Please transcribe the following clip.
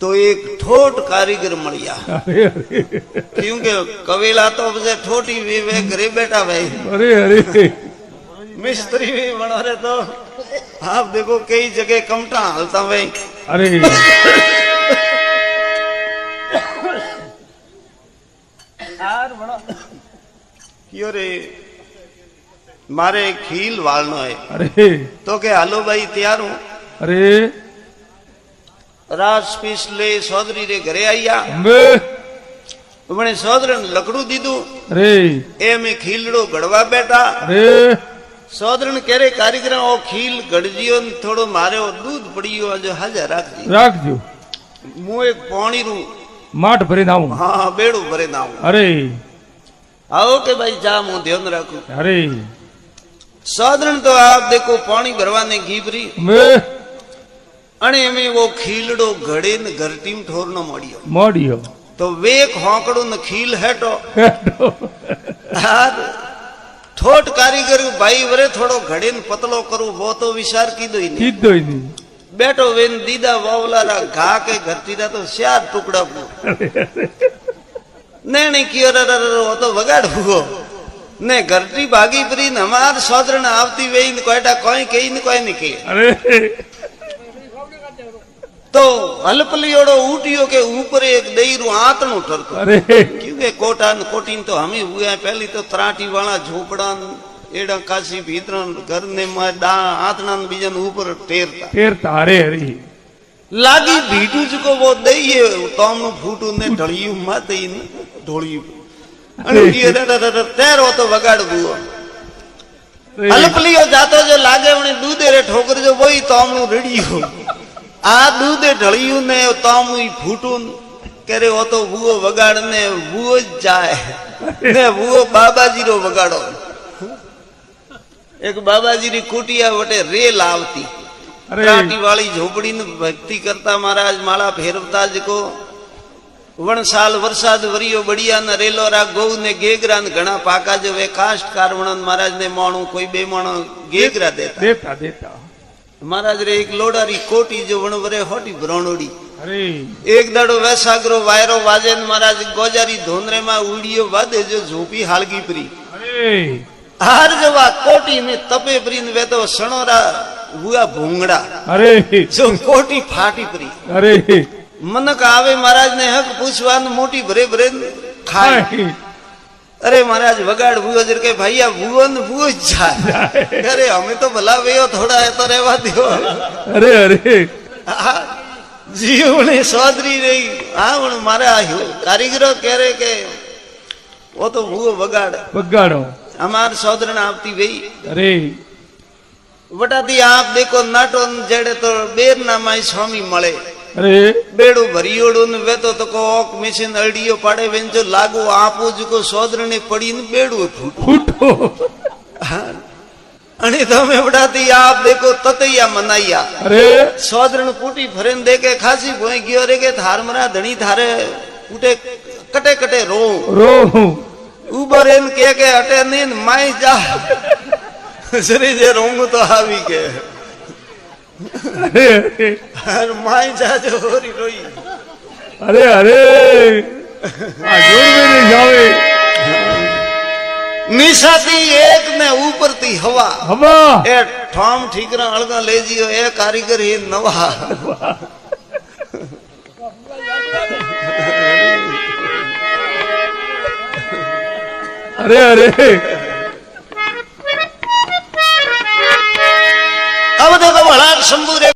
तो एक ठोट कारीगर मड़िया क्योंकि कवेला तो बजे ठोटी भी वे घरे बैठा भाई। अरे अरे मिस्त्री भी बना रहे तो आप देखो कई जगह कमटा हलता भाई। अरे क्यों रे मारे खील वालनो है। अरे तो के हालो भाई तैयार हूं। अरे राज पिछले सौदरी रे घरे आया मैंने सौदरन लकड़ू दीदू। अरे ए में खीलड़ो गड़वा बैठा। अरे सौदरन कह रहे कारीगर ओ खील गड़जियो थोड़ो मारे ओ दूध पड़ियो जो हाजर राख जो मुंह एक पानी रू माठ भरे नाऊ। हाँ बेड़ू भरे नाऊ। अरे आओ के भाई जा मुंह ध्यान रखो। अरे सौदरन तो आप देखो पानी भरवाने घीबरी अने में वो खीलड़ो घड़े न घरटी में ठोरनो मोड़ियो तो वे होकड़ो न खील हेटो ठोट कारीगर भाई वरे थोड़ो घड़े न पतलो करू वो तो विचार कीधो ही नहीं बैठो वेन दीदा वावला रा घा के घरटी रा तो श्यार टुकड़ा नहीं कियो वो तो वगाड़ हुओ ने घरटी भागी परी न हमार सौदरन आवती वे कोयटा कोई कही न कोई नहीं के तो हलपलियोड़ो उठियो के ऊपर एक दईरू आतणो ठरतो। क्योंकि कोटा न कोटीन तो हमें हुए हैं पहली तो तराटी वाला झोपड़ा एड़ा काशी भीतर घर ने डा आतणा बीजन ऊपर टेरता। अरे अरे लागी भीटू को वो दईए तोमनु फूटू ने ढळियू माते ढोळियू अने तेरो तो वगाड़ बुओ हलपलियो जातो जो लागे उन्हें दूधे रे ठोकर जो वही तोमनु रेडियो आ दूधे ढळियू ने तोमु फूटून करे वो तो बुओ वगाड़ ने बुओ जाए ने बुओ बाबाजी रो वगाड़ो। एक बाबाजी री कुटिया वटे रेल आवती राटी वाली झोपड़ी ने भक्ति करता महाराज माला फेरवता जको वण साल वरसाद वरियो बढ़िया न रेलो रा गौ ने गेगरा न घना पाका जो वे काष्ट कारवण महाराज ने माणू कोई बे माणो गेगरा देता महाराज रे एक लोडारी कोटी जो वणवरे होटी ब्रोणोड़ी। अरे एक दाड़ो वैसागरो वायरो वाजे महाराज गोजारी धोंदरे में उड़ियो वादे जो झोपी हालगी परी। अरे हार जो वा कोटी में तपे परी वे तो सणोरा हुआ भूंगड़ा। अरे जो कोटी फाटी परी। अरे मनक आवे महाराज ने हक पूछवान मोटी भरे भरे खाए। अरे महाराज वगाड़ भूओ जर के भैया भूओ न भूओ जाए। अरे हमें तो भला वेयो थोड़ा है तो रहवा दियो। अरे अरे जीव ने सौदरी रही हाँ मारा कारीगरों कह रहे के वो तो भूओ वगाड़ो हमार सौदरन आपती वही। अरे वटाती आप देखो नाटो जेड़े तो बेर नामाई स्वामी मळे। अरे बेड़ो भरियोड़ो न वे तो को ओक मिशन अड़ियो पाड़े वेन जो लागो आपो जो सौदर ने पड़ी न बेड़ो फूटो अने तो में वटाती आप देखो ततैया मनाइया। अरे सौदरन फूटी फरेन दे के खासी भोई गयो रे के थार मरा धणी थारे उठे कटे कटे रो ऊबर इन के अटे नींद माई जा सरी जे रोंगू तो हावी के अरे माई जा जो होरी रोई। अरे अरे जोर में नहीं जावे निशाती एक ने ऊपर थी हवा ए ठाम ठीकरा अलगा ले जियो ए कारीगर ही नवा। अरे अरे अब देखो बड़ा शंभू रे